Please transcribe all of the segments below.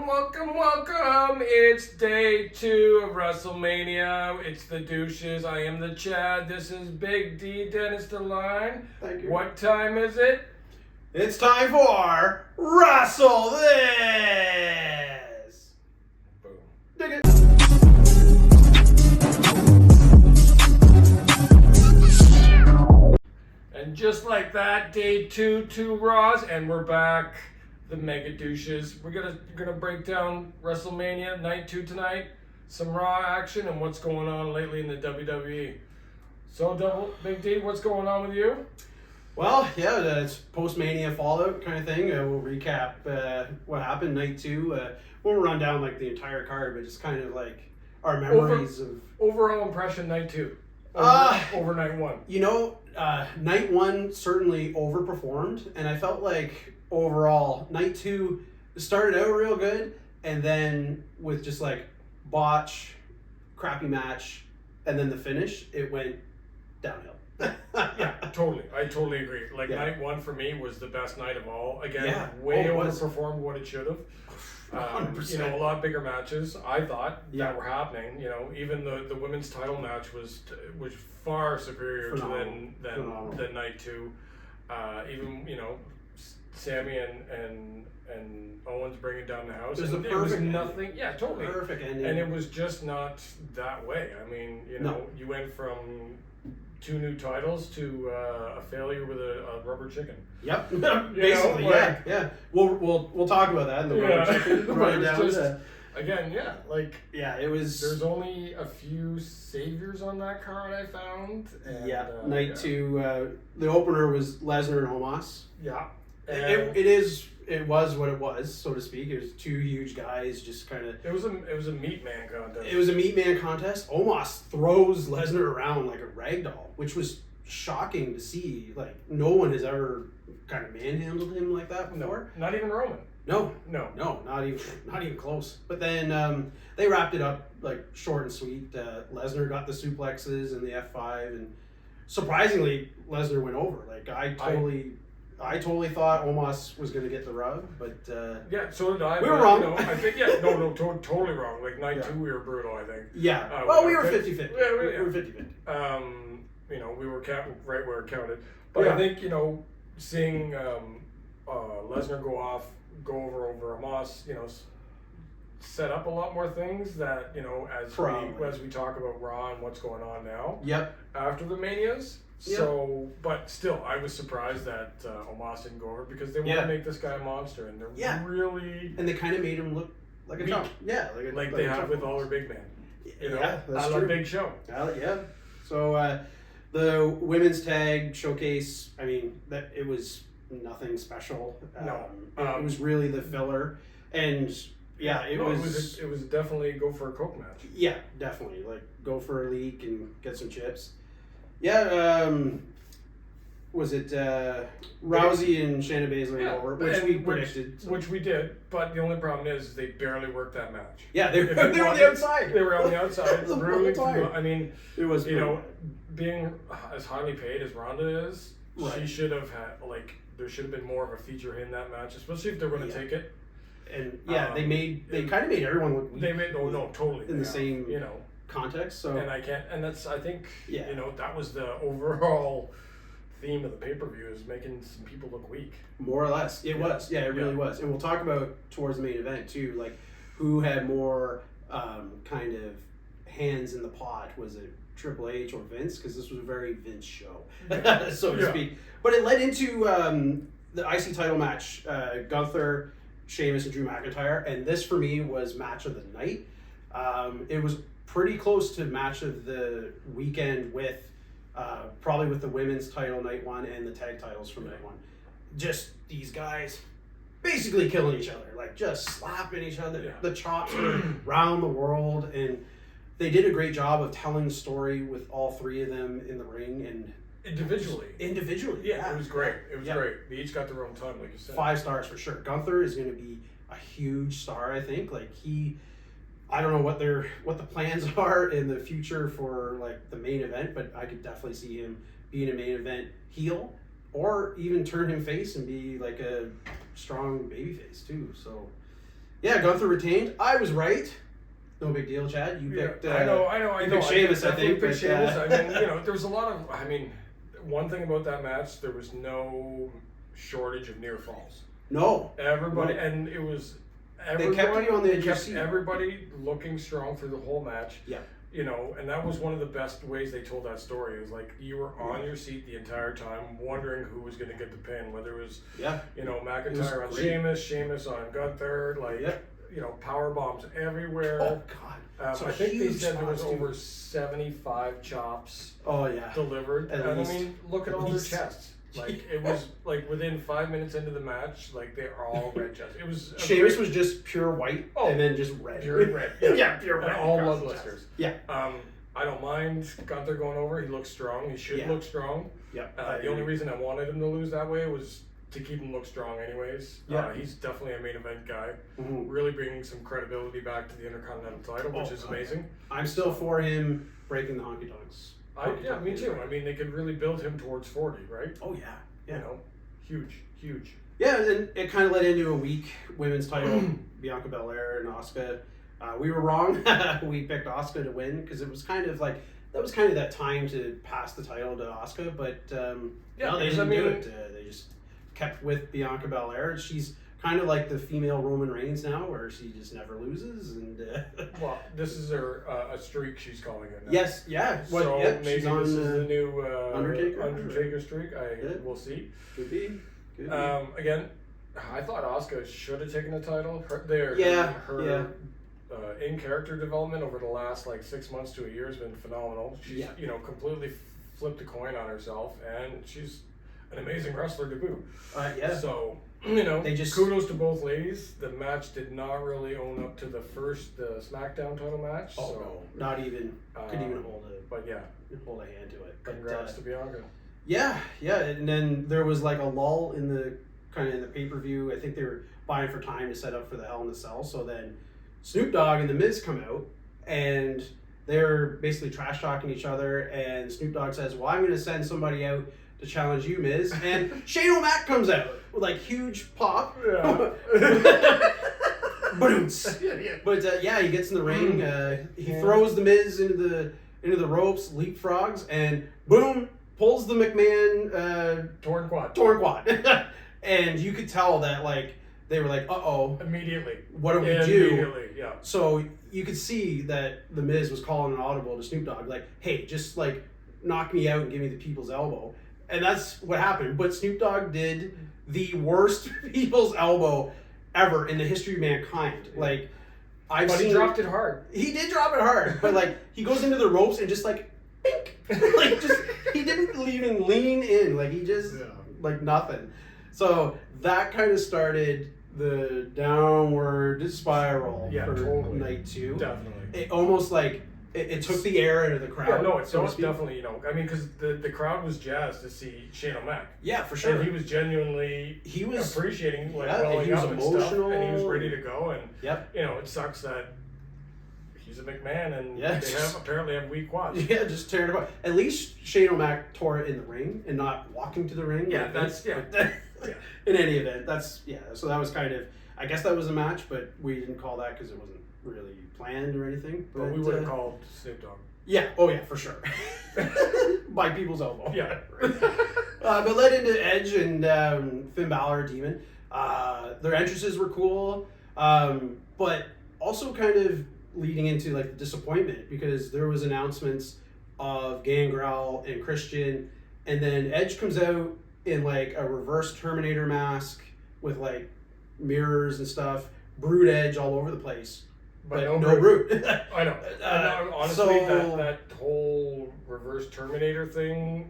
welcome. It's day 2 of Wrestlemania. It's the douches. I am the Chad. This is Big D, Dennis DeLine. Thank you. What time is it? It's time for Wrestle This! Boom. Dig it. And just like that, day 2 Raws, and we're back. The Megadouches. We're gonna break down WrestleMania Night 2 tonight, some Raw action, and what's going on lately in the WWE. So, Big D, what's going on with you? Well, yeah, it's post-Mania Fallout kind of thing. We'll recap what happened Night 2. Won't run down like the entire card, but just kind of like our memories of overall impression Night 2 over Night 1. You know, Night 1 certainly overperformed, and I felt like overall Night 2 started out real good, and then with just like botch, crappy match, and then the finish, it went downhill. Yeah, totally. I totally agree. Like, Yeah. Night 1 for me was the best night of all. Again, Yeah. way Oh, it was. overperformed what it should have. 100%. You know, a lot bigger matches, I thought, Yeah. that were happening. You know, even the women's title match was far superior Phenomenal. than Night 2. Even, you know, Sammy and Owens bringing down the house. It was a was perfect nothing. ending. Yeah, totally. Perfect ending. And it was just not that way. I mean, you know, No. you went from 2 new titles to a failure with a rubber chicken. Yep, basically, know, like- yeah. We'll talk about that in the rubber chicken. But Run it it was down. just, again, yeah, like, Yeah, it was. there's only a few saviors on that card I found. And, Night 2. The opener was Lesnar and Omos. Yeah. It was what it was, so to speak. It was 2 huge guys just kind of. It was a meat man contest. It was a meat man contest. Omos throws Lesnar around like a rag doll, which was shocking to see. Like, no one has ever kind of manhandled him like that before. No, not even Roman. No, No. not even close. But then they wrapped it up like short and sweet. Lesnar got the suplexes and the F5, and surprisingly, Lesnar went over. Like, I totally thought Omos was going to get the rub, but Yeah, so did I. We were but, wrong. You know, I think, totally wrong. Like, Night 2, we were brutal, I think. yeah. We were 50-50. Yeah, We were 50-50. You know, we were right where it counted. But Yeah. I think, you know, seeing Lesnar go over Amos, you know, set up a lot more things that, you know, as we talk about Raw and what's going on now. Yep. After the Manias. Yep. So, but still, I was surprised that Omos didn't go over because they want to make this guy a monster, and they're really And they kind of made him look like a weak. chump. Yeah, like they have with all their big men. You know, yeah, that's I love true. Big Show. Yeah. So the women's tag showcase, I mean, that it was nothing special. No. It was really the filler, and it was definitely go for a Coke match. Yeah, definitely. Like, go for a leak and get some chips. Yeah, was it Rousey and Shayna Baszler over, which we predicted. Which we did, but the only problem is they barely worked that match. Yeah, they were on the outside. They were on the outside. The whole Really, time. I mean, It was, you know, being as highly paid as Ronda is, Right. she should have had, like, there should have been more of a feature in that match, especially if they're going to take it. And they kind of made everyone look weak. They made totally in the same, you know, context. So and I think Yeah. you know, that was the overall theme of the pay-per-view, is making some people look weak. more or less, it was. Yeah, it really was. And we'll talk about towards the main event too, like who had more kind of hands in the pot. Was it Triple H or Vince? Because this was a very Vince show, so to speak. But it led into the IC title match, Gunther, Sheamus, and Drew McIntyre, and this for me was match of the night. It was pretty close to match of the weekend with probably with the women's title Night 1 and the tag titles from Night 1. Just these guys basically killing each other, like just slapping each other. Yeah. The chops were around the world, and they did a great job of telling the story with all 3 of them in the ring and Individually. Yeah, It was great. Great. They each got their own time, like you said. 5 stars for sure. Gunther is going to be a huge star, I think. Like, I don't know what the plans are in the future for like the main event, but I could definitely see him being a main event heel, or even turn him face and be like a strong babyface too. So Yeah, Gunther retained. I was right. No big deal, Chad. You picked. I know. You picked Sheamus, I think. Picked Sheamus. I mean, there was a lot of. I mean, one thing about that match, there was no shortage of near falls. No. Everybody, and it was. They kept you on the edge of your seat. Everybody looking strong through the whole match. Yeah. And that was one of the best ways they told that story. It was like you were on your seat the entire time, wondering who was going to get the pin. Whether it was, McIntyre on Sheamus on Gunther, power bombs everywhere. Oh God! I think they said there was over 75 chops. Oh yeah. Delivered. At and least. I mean, look at all their chests. Like it was like within 5 minutes into the match, like they're all red chests. It was Sheamus was just pure white and then just red. Pure red. Yeah, pure red. And all blood blisters. Yeah. I don't mind Gunther going over. He looks strong. He should look strong. Yeah. The only reason I wanted him to lose that way was to keep him look strong anyways. Yeah. He's definitely a main event guy. Mm-hmm. Really bringing some credibility back to the Intercontinental title, which is amazing. I'm still for him breaking the honky tonks. Me too. I mean, they could really build him towards 40, right? Oh yeah. Yeah. Huge. Yeah, and then it kind of led into a weak women's title, Bianca Belair and Asuka. We were wrong. We picked Asuka to win because it was kind of like that time to pass the title to Asuka, but they didn't do it. They just kept with Bianca Belair. She's kind of like the female Roman Reigns now, where she just never loses. And well, this is her a streak she's calling it now. Yes, yeah. So maybe she's on this is the new Undertaker streak. We'll see. Could be. Again, I thought Asuka should have taken the title. Her in character development over the last 6 months to a year has been phenomenal. She's completely flipped a coin on herself, and she's an amazing wrestler to boot. So they just kudos to both ladies. The match did not really own up to the SmackDown title match. Oh no, not even couldn't even hold it. But hold a hand to it. Congrats to Bianca. Yeah, and then there was like a lull in the pay-per-view. I think they were buying for time to set up for the Hell in a Cell. So then Snoop Dogg and The Miz come out, and they're basically trash-talking each other, and Snoop Dogg says, well, I'm going to send somebody out to challenge you, Miz, and Shane O'Mac comes out with huge pop. Yeah. Boons. But he gets in the ring, he throws The Miz into the ropes, leapfrogs, and boom, pulls the McMahon torn quad. And you could tell that they were uh-oh. Immediately. What do we do? Immediately, yeah. So you could see that The Miz was calling an audible to Snoop Dogg, hey, just knock me out and give me the people's elbow. And that's what happened. But Snoop Dogg did the worst people's elbow ever in the history of mankind. He dropped it hard. He did drop it hard. But he goes into the ropes and just bink. He didn't even lean in. He just nothing. So that kind of started the downward spiral for night 2. Definitely. It almost it took the air out of the crowd. Yeah, no, it's definitely, I mean, because the crowd was jazzed to see Shane O'Mac. Yeah, for sure. And he was genuinely appreciating welling up and stuff, and he was ready to go. And it sucks that he's a McMahon, and they apparently have weak quads. Yeah, just tearing it apart. At least Shane O'Mac tore it in the ring and not walking to the ring. Yeah, In any event, so that was kind of, I guess that was a match, but we didn't call that because it wasn't really planned or anything. But we would have called Snoop Dogg. Yeah, oh yeah, for sure. By people's elbow. Yeah. But led into Edge and Finn Balor, Demon. Their entrances were cool, but also kind of leading into the disappointment because there was announcements of Gangrel and Christian, and then Edge comes out in a reverse Terminator mask with mirrors and stuff, Brood Edge all over the place, but no Brood. I know. Honestly, that whole reverse Terminator thing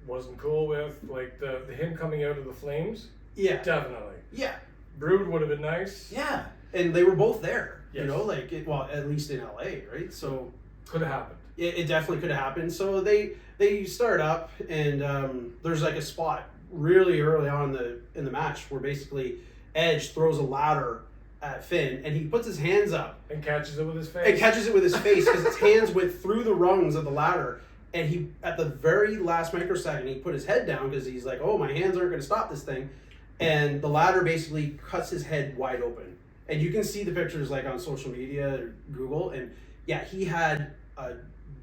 wasn't cool with the him coming out of the flames. Yeah, definitely. Yeah, Brood would have been nice. Yeah, and they were both there. Yes. At least in LA, right? So could have happened. It definitely could have happened. So they start up, and there's a spot really early on in the match where basically Edge throws a ladder at Finn, and he puts his hands up and catches it with his face. Because his hands went through the rungs of the ladder, and he at the very last microsecond he put his head down because he's oh, my hands aren't going to stop this thing, and the ladder basically cuts his head wide open. and you can see the pictures like on social media or Google, and yeah, he had a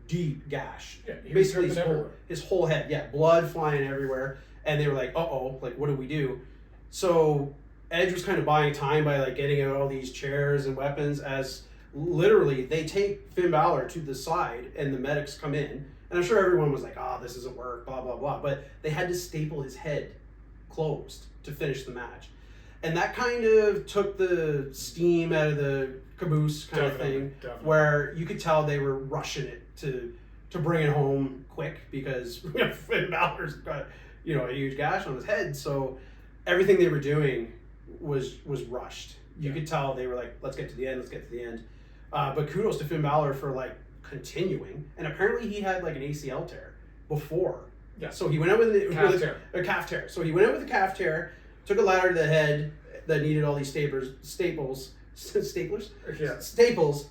deep gash. Yeah, he was basically dripping his whole head, yeah, blood flying everywhere, and they were like, like what do we do? So Edge was kind of buying time by like getting out all these chairs and weapons as literally they take Finn Balor to the side and the medics come in, and I'm sure everyone was like, this doesn't work, blah blah blah, but they had to staple his head closed to finish the match, and that kind of took the steam out of the caboose kind of thing, where you could tell they were rushing it to bring it home quick because Finn Balor's got a huge gash on his head, so everything they were doing was rushed. You could tell they were like, let's get to the end. But kudos to Finn Balor for like continuing, and apparently he had like an ACL tear before. Yeah. So he went out with a calf tear. So he went out with a calf tear, took a ladder to the head that needed all these staples,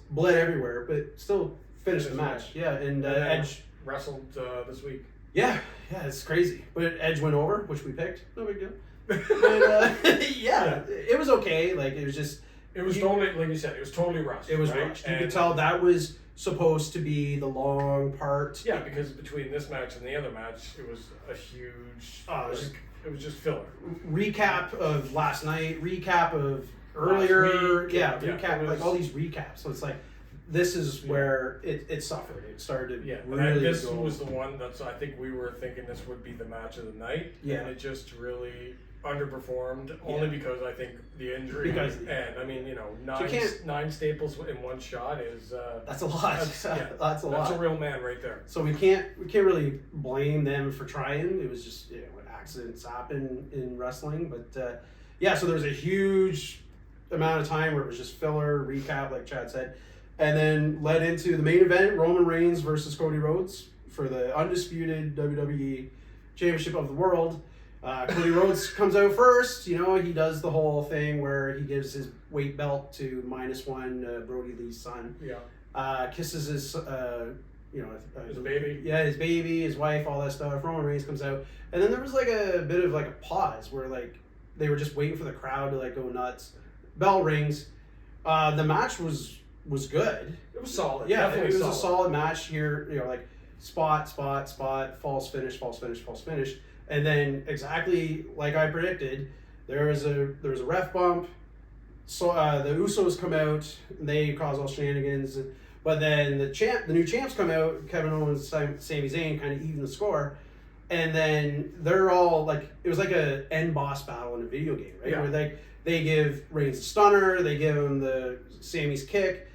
bled everywhere, but still finished the match. Yeah, and Edge wrestled this week. Yeah, it's crazy. But Edge went over, which we picked. No big deal. And, it was okay. Like it was just. It was totally, like you said, it was totally rushed. It was rushed. You could tell that was supposed to be the long part. Yeah, because between this match and the other match, it was a huge. It was just filler. Recap of last night. Recap of earlier. Recap like all these recaps. So it's like this is where it suffered. It started to really. This was the one that's I think we were thinking this would be the match of the night. Yeah, and it just really underperformed only because I think the injury and I mean nine staples in one shot is that's a lot. That's a lot. That's a real man right there. So we can't really blame them for trying. It was just accidents happen in wrestling, but so there was a huge amount of time where it was just filler recap, like Chad said, and then led into the main event: Roman Reigns versus Cody Rhodes for the undisputed WWE Championship of the World. Cody Rhodes comes out first. He does the whole thing where he gives his weight belt to -1 Brody Lee's son. Yeah. Kisses his his baby. Yeah, his baby, his wife, all that stuff. Roman Reigns comes out, and then there was like a bit of like a pause where like they were just waiting for the crowd to like go nuts. Bell rings. The match was good. It was solid. Yeah, definitely it was a solid match here. Like spot, false finish. And then exactly like I predicted, there was a ref bump. So the Usos come out, they cause all shenanigans. But then the new champs come out, Kevin Owens, Sami Zayn, kind of even the score. And then they're all like, it was like a end boss battle in a video game, right? Yeah. Where they give Reigns a stunner, they give him the Sami's kick,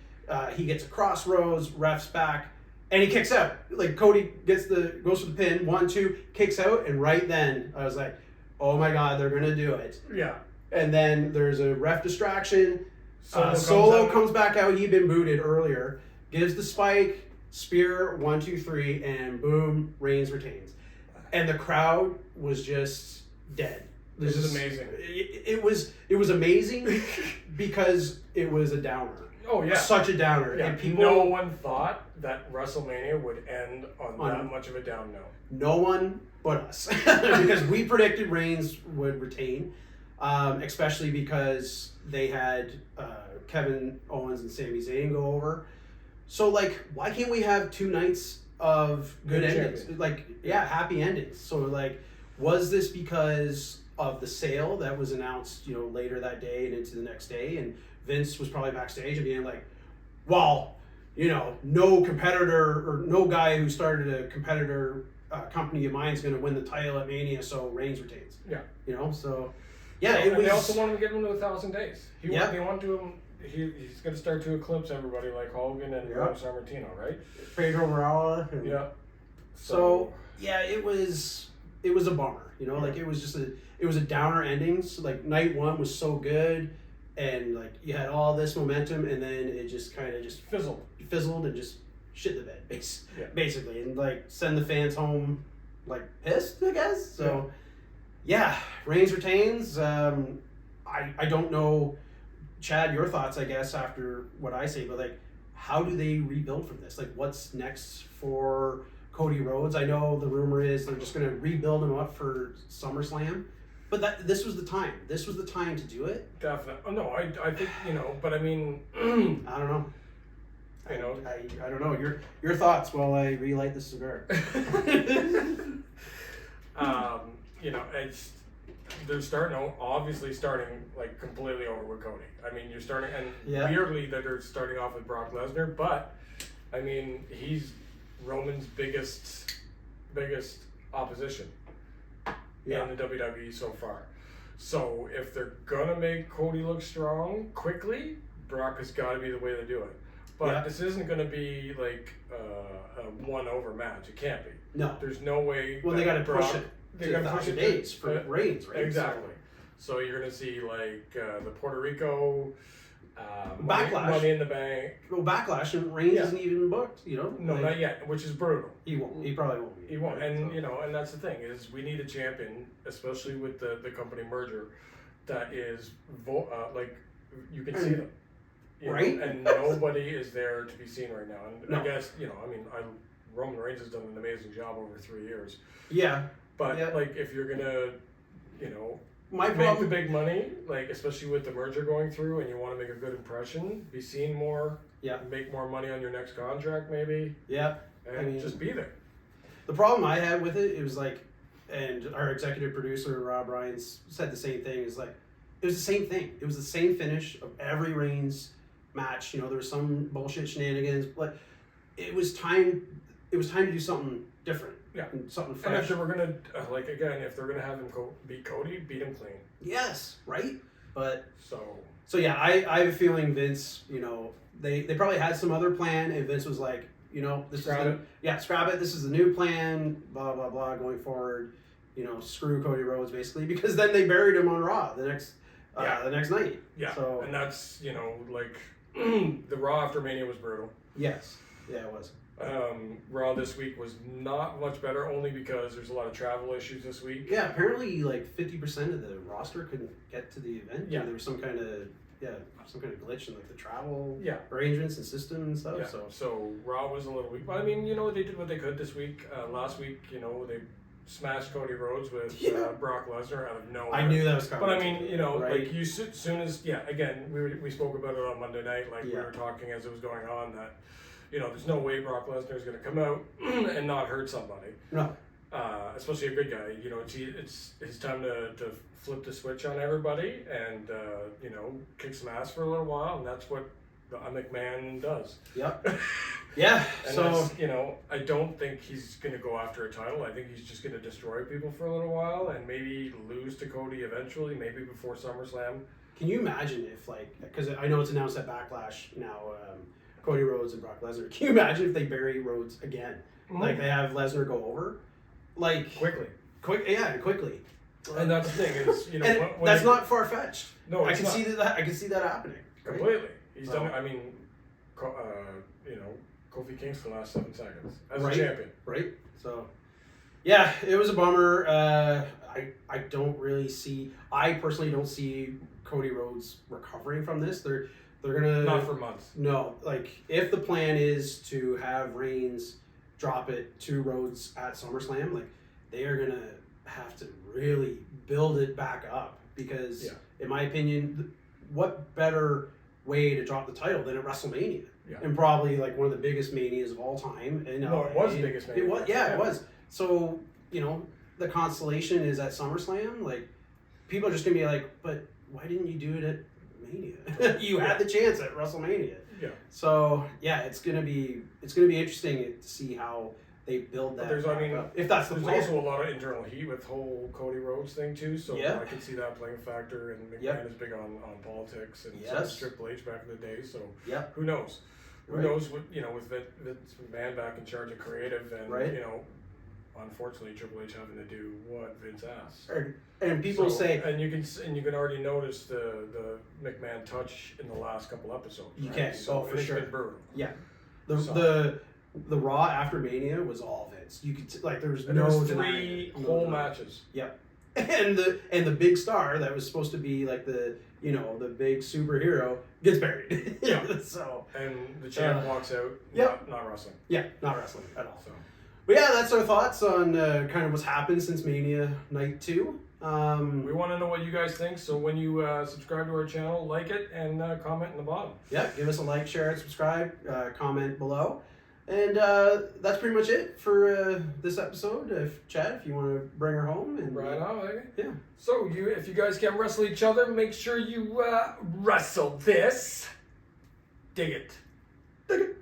he gets a crossroads, ref's back. And he kicks out. Like Cody goes for the pin, 1, 2, kicks out, and right then I was like, "Oh my God, they're gonna do it!" Yeah. And then there's a ref distraction. Solo comes back out. He'd been booted earlier. Gives the spike, spear, 1, 2, 3, and boom, Reigns retains. And the crowd was just dead. This is amazing. It was amazing because it was a downer. Oh yeah, such a downer. Yeah, and no one thought that WrestleMania would end on that much of a down note. No one but us, because we predicted Reigns would retain, especially because they had Kevin Owens and Sami Zayn go over. So like, why can't we have 2 nights of good endings? Champion. Like, happy endings. So like, was this because of the sale that was announced, later that day and into the next day, and Vince was probably backstage and being like, well, no competitor or no guy who started a competitor company of mine is going to win the title at Mania, so Reigns retains. Yeah. So, they also wanted to get him to 1,000 days. They want to he's going to start to eclipse everybody like Hogan and Sammartino, right? Pedro Morales. Yeah. So, it was a bummer, like it was just it was a downer ending. So, like night 1 was so good. And like you had all this momentum, and then it just kind of just fizzled and just shit the bed, basically, and like send the fans home like pissed, I guess. So Reigns retains. I don't know, Chad, your thoughts, I guess, after what I say, but like, how do they rebuild from this? Like, what's next for Cody Rhodes? I know the rumor is they're just going to rebuild him up for SummerSlam. But this was the time. This was the time to do it. Definitely. Oh, no, I think, but I mean, I don't know. I don't know. Your thoughts while I relight the cigar. They're obviously starting like completely over with Cody. I mean, you're starting, and weirdly that they're starting off with Brock Lesnar, but I mean, he's Roman's biggest opposition in the WWE so far. So if they're gonna make Cody look strong quickly, Brock has got to be the way to do it. But this isn't going to be like a one-over match. It can't be. No. There's no way. Well, they got to push it. They got to push it days for Reigns, right? Exactly. So you're going to see like the Puerto Rico Backlash, Money in the Bank. Well, Backlash, and Reigns isn't even booked. No, not yet. Which is brutal. He won't. He probably won't. He won't. And and that's the thing is we need a champion, especially with the company merger, that is like you can see them. Right? And nobody is there to be seen right now. And I guess, Roman Reigns has done an amazing job over 3 years. Yeah. But, like, if you're going to, make the big money, like, especially with the merger going through and you want to make a good impression, be seen more, make more money on your next contract, maybe. Yeah. And just be there. The problem I had with it was, like, and our executive producer, Rob Ryans, said the same thing, is like, it was the same thing. It was the same finish of every Reigns match. There was some bullshit shenanigans, but it was time to do something different. Yeah. Something fresh. And if they were gonna if they're gonna have him beat Cody, beat him clean. Yes, right. But so yeah, I have a feeling Vince, they probably had some other plan, and Vince was like, this scrap it. This is the new plan. Blah blah blah. Going forward, screw Cody Rhodes basically, because then they buried him on Raw the next night. Yeah. So, and that's like the Raw after Mania was brutal. Yes. Yeah, it was. Raw this week was not much better, only because there's a lot of travel issues this week. Yeah, apparently like 50% of the roster couldn't get to the event. Yeah, there was some kind of glitch in like the travel arrangements and system and stuff. Yeah. So Raw was a little weak, but I mean, they did what they could this week. Last week, they smashed Cody Rhodes with Brock Lesnar out of nowhere. I knew that was coming. But I mean, right? like as soon as again, we spoke about it on Monday night. Like we were talking as it was going on that. There's no way Brock Lesnar is going to come out and not hurt somebody. No. Especially a good guy. It's his time to flip the switch on everybody and, kick some ass for a little while. And that's what a McMahon does. Yep. Yeah. And so, I don't think he's going to go after a title. I think he's just going to destroy people for a little while and maybe lose to Cody eventually, maybe before SummerSlam. Can you imagine if, because I know it's announced at Backlash now, Cody Rhodes and Brock Lesnar. Can you imagine if they bury Rhodes again? Mm-hmm. Like they have Lesnar go over, quickly. And that's the thing is, that's not far fetched. No, I can see that happening. Right? Completely. He's done. I mean, Kofi Kingston last 7 seconds as a champion. Right. So, yeah, it was a bummer. I don't really see. I personally don't see Cody Rhodes recovering from this. They're gonna not for months. No, if the plan is to have Reigns drop it to Rhodes at SummerSlam, they are gonna have to really build it back up because, in my opinion, what better way to drop the title than at WrestleMania? Yeah. And probably one of the biggest manias of all time. And it was the biggest mania. It was, it was. So the constellation is at SummerSlam. People are just gonna be like, but why didn't you do it at Mania? You had the chance at WrestleMania. Yeah. So it's gonna be interesting to see how they build that. If that's the plan. There's also a lot of internal heat with the whole Cody Rhodes thing too. So I can see that playing a factor. And McMahon is big on politics and so was Triple H back in the day. So who knows? Who knows what with Vince McMahon back in charge of creative and unfortunately Triple H having to do what Vince asks. And people say, and you can already notice the McMahon touch in the last couple episodes. You can, for sure. It's been brutal. Yeah, the Raw after Mania was all Vince. You could there was no 3 whole matches. Yep, and the big star that was supposed to be the big superhero gets buried. Yeah. So and the champ walks out. Not wrestling. Yeah, not wrestling at all. So. But yeah, that's our thoughts on kind of what's happened since Mania Night 2. We want to know what you guys think, so when you subscribe to our channel, like it and comment in the bottom. Yeah, give us a like, share it, subscribe, comment below. And that's pretty much it for this episode. Chad, if you want to bring her home. And Right on, okay? Yeah. So, if you guys can't wrestle each other, make sure you wrestle this. Dig it. Dig it.